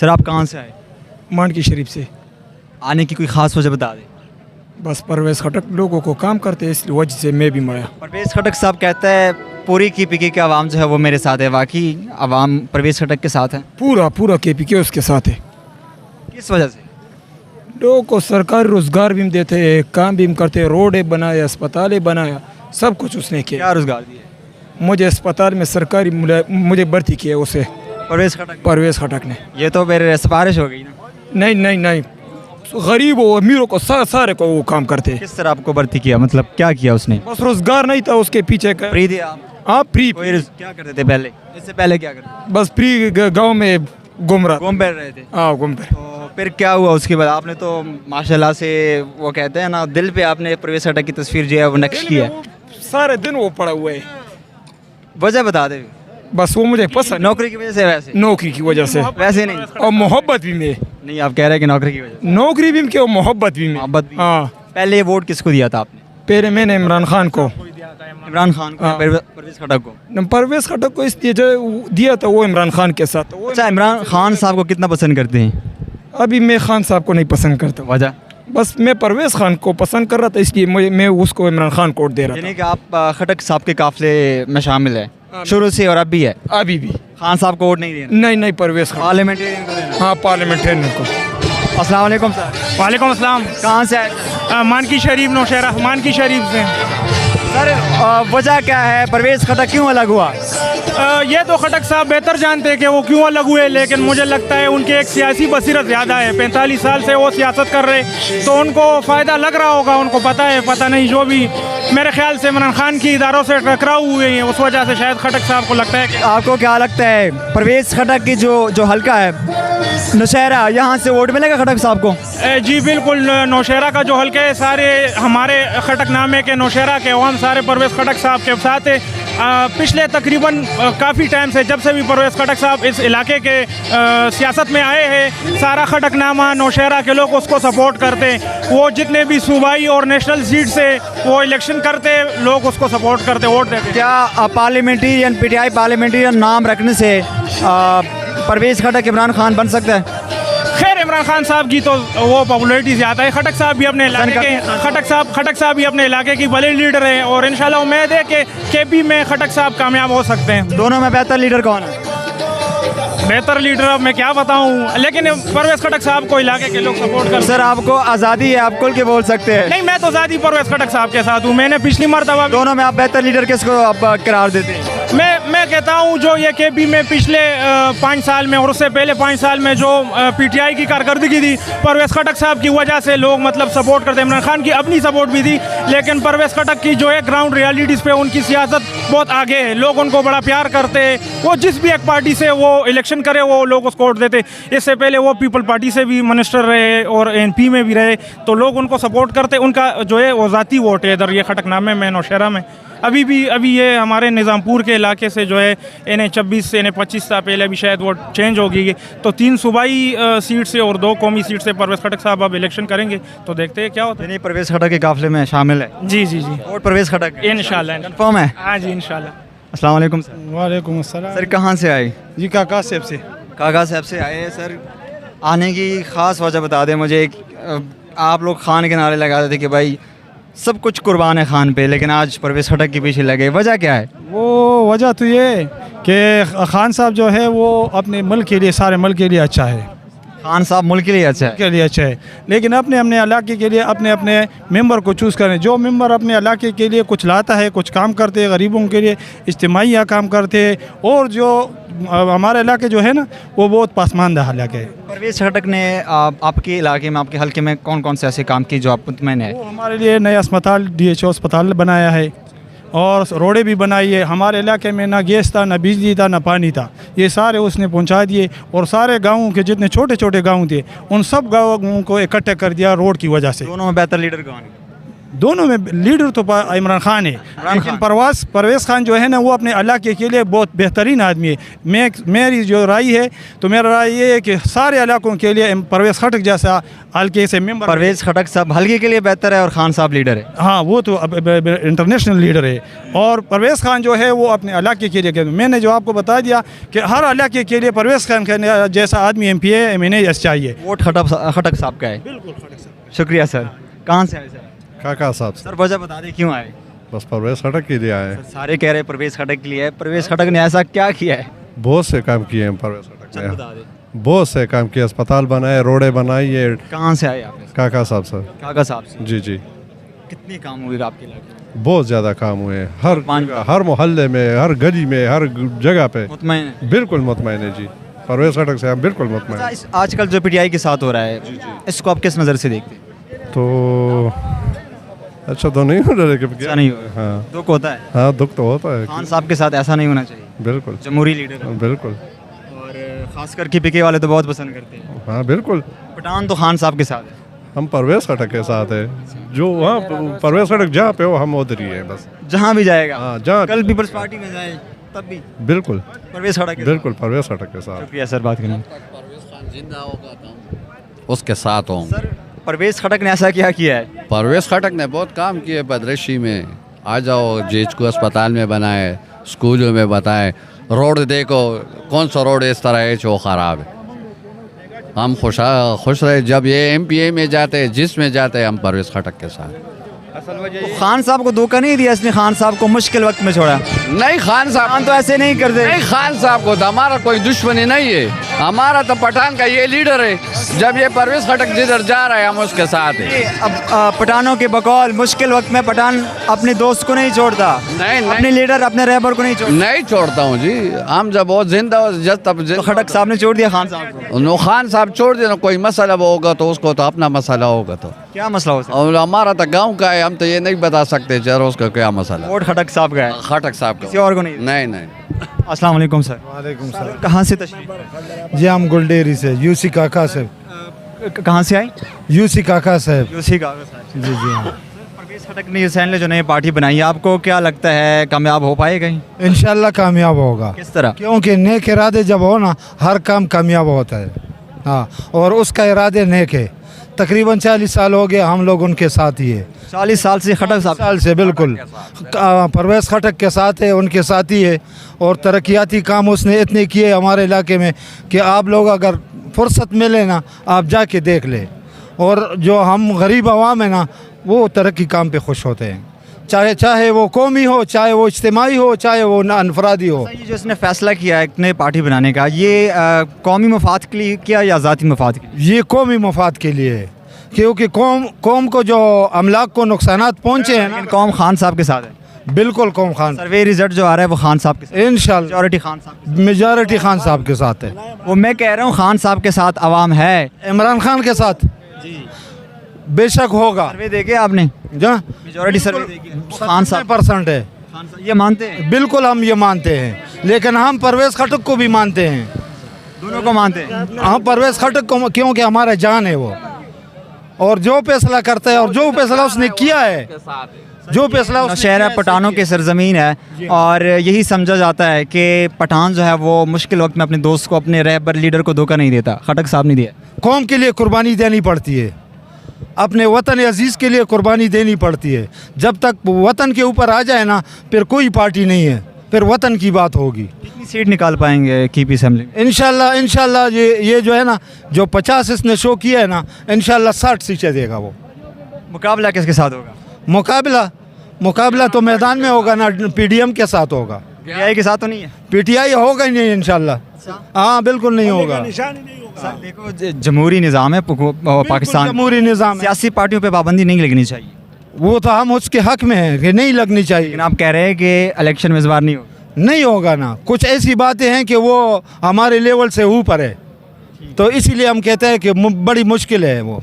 Sir आप कहाँ से आए? मांडकी शरीफ से। आने की कोई ख़ास वजह बता दें। बस परवेज़ खटक लोगों को काम करते हैं, इस वजह से मैं भी आया। परवेज़ खटक साहब कहता है पूरी KPK के आवाम जो है वो मेरे साथ है। वाकई आवाम परवेज़ खटक के साथ है? पूरा KPK उसके साथ है। किस वजह से? लोगों को सरकारी रोज़गार भी देते हैं, काम भी करते हैं, रोडें बनाया, अस्पतालें बनाया, सब कुछ उसने किया। क्या रोज़गार दिए? मुझे अस्पताल में सरकारी मुझे भर्ती किया उसे परवेज़ खटक ने। ये तो मेरे सिफारिश हो गई ना। नहीं, गरीब हो अमीरों को सारे को वो काम करते हैं। किस तरह आपको भर्ती किया, मतलब क्या किया उसने? बस रोज़गार नहीं था उसके पीछे का। फ्री दिया आप? हाँ फ्री। क्या करते थे पहले, इससे पहले क्या करते? बस फ्री गांव में घूम रहे थे। हाँ घूम पे। तो फिर क्या हुआ उसके बाद? आपने तो माशाल्लाह से वो कहते हैं ना दिल पे आपने परवेज़ खटक की तस्वीर जो है वो नक्श किया। सारे दिन वो पड़ा हुआ है। वजह बता दे। बस वो मुझे पसंद। नौकरी की वजह से? वैसे नौकरी की वजह से वैसे नहीं, और मोहब्बत भी में। नहीं आप कह रहे हैं कि नौकरी की वजह से। नौकरी भी में और मोहब्बत भी में। मोहब्बत भी। हाँ। पहले वोट किसको दिया था आपने? पहले मैंने इमरान खान को। इमरान खान को? हाँ। परवेज़ खटक को? परवेज़ खटक को इसलिए जो दिया था वो इमरान खान के साथ। अच्छा, इमरान खान साहब को कितना पसंद करते हैं? अभी मैं खान साहब को नहीं पसंद करता। वजह? बस मैं परवेज़ खान को पसंद कर रहा था, इसलिए मैं उसको इमरान खान को वोट दे रहा था। यानी कि आप खटक साहब के काफिले में शामिल है शुरू से और अब भी है? अभी भी। खान साहब को वोट नहीं देना? नहीं परवेज़ खान। पार्लियामेंटेरियन को देना? हाँ पार्लियामेंटेरियन को। अस्सलाम वालेकुम सर। वालेकुम अस्सलाम। कहाँ से आए? मानकी शरीफ नौशहरा, मानकी शरीफ से। सर वजह क्या है, परवेज़ खटक क्यों अलग हुआ? ये तो खटक साहब बेहतर जानते हैं कि वो क्यों अलग हुए, लेकिन मुझे लगता है उनकी एक सियासी बसीरत ज़्यादा है। 45 साल से वो सियासत कर रहे, तो उनको फ़ायदा लग रहा होगा, उनको पता है। पता नहीं, जो भी मेरे ख्याल से इमरान खान की इदारों से टकराव हुए हैं, उस वजह से शायद खटक साहब को लगता है कि। आपको क्या लगता है परवेज़ खटक की जो हल्का है नौशहरा, यहाँ से वोट मिलेगा खटक साहब को? जी बिल्कुल, नौशहरा का जो हल्के है सारे हमारे खटक नामे के नौशहरा के अवाम सारे परवेज़ खटक साहब के साथ है। पिछले तकरीबन काफ़ी टाइम से, जब से भी परवेज़ खटक साहब इस इलाके के सियासत में आए हैं, सारा खटकनामा नौशहरा के लोग उसको सपोर्ट करते हैं। वो जितने भी सूबाई और नेशनल सीट से वो इलेक्शन करते, लोग उसको सपोर्ट करते, वोट देते। क्या पार्लियामेंटेरियन PTI पार्लियामेंटेरियन नाम रखने से परवेज़ खटक इमरान खान बन सकता है? खैर इमरान खान साहब की तो वो पॉपुलैरिटी ज़्यादा है। खटक साहब भी अपने इलाके के खटक साहब भी अपने इलाके की बड़े लीडर हैं, और इंशाल्लाह उम्मीद है कि KP में खटक साहब कामयाब हो सकते हैं। दोनों में बेहतर लीडर कौन है? बेहतर लीडर अब मैं क्या बताऊं, लेकिन परवेज़ खटक साहब को इलाके के लोग सपोर्ट करते हैं। सर आपको आज़ादी है, आप खुल के बोल सकते हैं। नहीं, मैं तो ज़्यादा परवेज़ खटक साहब के साथ हूँ। मैंने पिछली मरतबा दोनों में आप बेहतर लीडर किसको आप करार देते हैं? मैं कहता हूँ जो ये KP में पिछले 5 साल में और उससे पहले 5 साल में जो PTI की कारकर्दगी थी, परवेज़ खटक साहब की वजह से लोग मतलब सपोर्ट करते हैं। इमरान खान की अपनी सपोर्ट भी थी, लेकिन परवेज़ खटक की जो है ग्राउंड रियलिटीज़ पे उनकी सियासत बहुत आगे है। लोग उनको बड़ा प्यार करते हैं। वो जिस भी एक पार्टी से वो इलेक्शन करे वो लोग उसको वोट देते। इससे पहले वो पीपल पार्टी से भी मिनिस्टर रहे और MP में भी रहे, तो लोग उनको सपोर्ट करते। उनका जो है वो ज़ाती वोट है इधर ये खटकनामे में, नौशहरा में। अभी ये हमारे निज़ामपुर के इलाके से जो है इन्हें 26 से इन्हें 25 साल पहले अभी शायद वो चेंज होगी, तो 3 सूबाई सीट से और 2 कौमी सीट से परवेज़ खटक साहब अब इलेक्शन करेंगे, तो देखते हैं क्या होता है। परवेज़ खटक के काफिले में शामिल है? जी और परवेज़ खटक इंशाल्लाह कंफर्म है? हाँ जी इंशाल्लाह। अस्सलाम वालेकुम सर। वालेकुम अस्सलाम। सर कहाँ से आए? जी काका साहब से। काका साहब से आए हैं सर। आने की ख़ास वजह बता दें मुझे। आप लोग खान के नारे लगा रहे थे कि भाई सब कुछ कुर्बान है खान पे, लेकिन आज परवेज़ खटक के पीछे लगे, वजह क्या है? वो वजह तो ये है कि खान साहब जो है वो अपने मुल्क के लिए, सारे मुल्क के लिए अच्छा है। खान साहब मुल्क के लिए अच्छा है? के लिए अच्छा है, लेकिन अपने अपने इलाके के लिए अपने अपने मेंबर को चूज़ करें। जो मेंबर अपने इलाके के लिए कुछ लाता है, कुछ काम करते हैं, गरीबों के लिए इज्तिमाई काम करते हैं, और जो हमारे इलाके जो है ना वो बहुत पसमानदा इलाके है। परवेज़ खटक ने आपके इलाके में, आपके हल्के में कौन कौन से ऐसे काम किए जो आप मुतमईन है? वो हमारे लिए नया अस्पताल DHO अस्पताल बनाया है, और रोडें भी बनाई है। हमारे इलाके में ना गैस था, ना बिजली था, ना पानी था, ये सारे उसने पहुंचा दिए। और सारे गाँवों के जितने छोटे छोटे गाँव थे उन सब गाँवों को इकट्ठे कर दिया रोड की वजह से। दोनों में बेहतर लीडर कौन है? दोनों में लीडर तो इमरान खान है, लेकिन परवेज़ खान जो है ना वो अपने इलाके के लिए बहुत बेहतरीन आदमी है। मेरी जो राय है तो मेरा राय ये है कि सारे इलाकों के लिए परवेज़ खटक जैसा हल्के से मेंबर। परवेज़ खटक साहब हल्के के लिए बेहतर है और खान साहब लीडर है। हाँ, वो तो इंटरनेशनल लीडर है और परवेज़ खान जो है वो अपने इलाके के लिए। मैंने जो आपको बता दिया कि हर इलाके के लिए परवेज़ खान के जैसा आदमी MPA MNA चाहिए। वोट खटक साहब का है। बिल्कुल खटक साहब। शुक्रिया सर। कहाँ से आए सर? काका साहब सर वजह बता दें क्यों आए? बस परवेज़ खटक के लिए आए। सारे कह रहे हैं परवेज़ खटक के लिए है। परवेज़ खटक ने ऐसा क्या किया है? बहुत से काम किए हैं परवेज़ खटक चल बता ने, दें। बहुत से काम किए, अस्पताल बनाए, रोडें बनाई है। कहाँ से आए आप? काका साहब सर। काका साहब से। जी जी, कितने काम हुए आपके इलाके में? बहुत ज़्यादा काम हुए हैं, मान- हर मोहल्ले में, हर गली में, हर जगह पे। मुतमईन है? बिल्कुल मुतमईन है जी, परवेज़ खटक से हम बिल्कुल मुतमईन अच्छा, हैं। आजकल जो PTI के साथ हो रहा है इसको आप किस नज़र से देखते हैं? तो अच्छा तो नहीं हो रहा, लेकिन ऐसा नहीं हो रहा। हाँ दुख होता है। हाँ, दुख तो होता है। खान साहब के साथ ऐसा नहीं होना चाहिए। बिल्कुल जमहूरी लीडर है। बिल्कुल। और खास करके PK वाले तो बहुत पसंद करते हैं। हाँ बिल्कुल, पठान तो खान साहब के साथ है। हम परवेज़ खटक के साथ है। जो वहाँ परवेज़ खटक जहाँ पे हो हम उधर ही है बस। जहाँ भी जाएगा। हाँ जहाँ, कल पीपल्स पार्टी में जाए तब भी बिल्कुल परवेज़ खटक के साथ। बिल्कुल परवेज़ खटक के साथ। शुक्रिया सर बात करने। उसके साथ हूँ। सर परवेज़ खटक ने ऐसा क्या किया है? परवेज़ खटक ने बहुत काम किए बदरशी में। आ जाओ, जेच को अस्पताल में बनाए, स्कूलों में बताए, रोड देखो कौन सा रोड इस तरह है जो ख़राब है। हम खुश रहे जब ये MPA में जाते, जिसमें जाते हम परवेज़ खटक के साथ। खान साहब को धोखा नहीं दिया इसने, खान साहब को मुश्किल वक्त में छोड़ा। नहीं खान साहब खान तो ऐसे नहीं करते। नहीं, खान साहब को तो हमारा कोई दुश्मनी नहीं है, हमारा तो पठान का ये लीडर है। जब ये परवेज़ खटक जिधर जा रहा है हम उसके साथ हैं। अब पठानों के बकौल मुश्किल वक्त में पठान अपने दोस्त को नहीं छोड़ता। नहीं अपने लीडर अपने रहबर को नहीं छोड़ता। नहीं छोड़ता हूँ जी, हम जब बहुत जिंदा हो जब तब तो खटक साहब ने छोड़ दिया खान साहब को। नो खान साहब छोड़ देना, कोई मसला वो होगा तो उसको तो अपना मसला होगा। तो क्या मसला हो सकता और हमारा तो गांव का है, हम तो ये नहीं बता सकते जरा उसका क्या मसला। है? वोट खटक साहब का है, खटक साहब किसी का और को नहीं। नहीं। अस्सलाम वालेकुम सर। वालेकुम सलाम। कहाँ से तशरीफ? जी हम गुलडेरी से यूसी काका साहब। कहाँ से आए? यूसी काका साहब। यूसी काका साहब। जी जी हाँ, परवेज़ खटक ने हुसैन ने जो नई पार्टी बनाई है, आपको क्या लगता है कामयाब हो पाएगा? इंशाल्लाह कामयाब होगा। किस तरह? क्योंकि नेक इरादे जब हो ना हर काम कामयाब होता है। हाँ, और उसका इरादे नेक है। तकरीबन 40 साल हो गए हम लोग उनके साथ ही है। 40 साल से खटक साहब साल से बिल्कुल परवेज़ खटक के साथ है, उनके साथ ही है। और तरक्याती काम उसने इतने किए हमारे इलाके में कि आप लोग अगर फुर्सत मिले ना आप जाके देख ले। और जो हम गरीब आवाम है ना वो तरक्की काम पे खुश होते हैं, चाहे वो कौमी हो, चाहे वो इज्तिमाई हो, चाहे वो अनफरादी हो। ये जो इसने फैसला किया है नई पार्टी बनाने का, ये कौमी मफाद के लिए किया या ज़ाती मफाद के लिए? ये कौमी मफाद के लिए है, क्योंकि कौम को जो अमलाक को नुकसानात पहुँचे हैं लेकिन ना, कौम खान साहब के साथ है। बिल्कुल कौम खान। सर्वे रिजल्ट जो आ रहा है वो खान साहब के साथ, इंशाल्लाह मेजॉरिटी खान साहब। मेजॉरिटी खान साहब के साथ है। वो मैं कह रहा हूँ खान साहब के साथ आवाम है। इमरान खान के साथ बेशक होगा। सर्वे देखे आपने? जहाँ मेजॉरिटी सर्वे देखी है। वो खान साहब 70% है। खान साहब ये मानते हैं? बिल्कुल हम ये मानते हैं, लेकिन हम परवेज़ खटक को भी मानते हैं। दोनों को मानते हैं। हम परवेज़ खटक को क्योंकि हमारा जान है वो, और जो फैसला करता है और जो फैसला उसने किया है, जो फैसला उसने शहर किया है पठानों की सरजमीन है और यही समझा जाता है कि पठान जो है वो मुश्किल वक्त में अपने दोस्त को, अपने रहबर लीडर को धोखा नहीं देता। खटक साहब नहीं दिया। कौम के लिए कुर्बानी देनी पड़ती है, अपने वतन अजीज़ के लिए कुर्बानी देनी पड़ती है। जब तक वतन के ऊपर आ जाए ना फिर कोई पार्टी नहीं है, फिर वतन की बात होगी। कितनी सीट निकाल पाएंगे कीपी असेंबली में? इंशाल्लाह ये जो है ना, जो 50 इसने शो किया है ना, इंशाल्लाह 60 सीटें देगा वो। मुकाबला किसके साथ होगा? मुकाबला तो मैदान में होगा ना, PDM के साथ होगा। PTI के साथ तो नहीं है? PTI होगा ही नहीं इंशाल्लाह। हाँ बिल्कुल नहीं होगा। देखो जमहूरी निज़ाम है पाकिस्तान, जमहूरी निज़ाम है। सियासी पार्टियों पे पाबंदी नहीं लगनी चाहिए। वो तो हम उसके हक में हैं कि नहीं लगनी चाहिए, लेकिन आप कह रहे हैं कि इलेक्शन में इस बार नहीं होगा। नहीं होगा ना। कुछ ऐसी बातें हैं कि वो हमारे लेवल से ऊपर है, तो इसीलिए हम कहते हैं कि बड़ी मुश्किल है वो।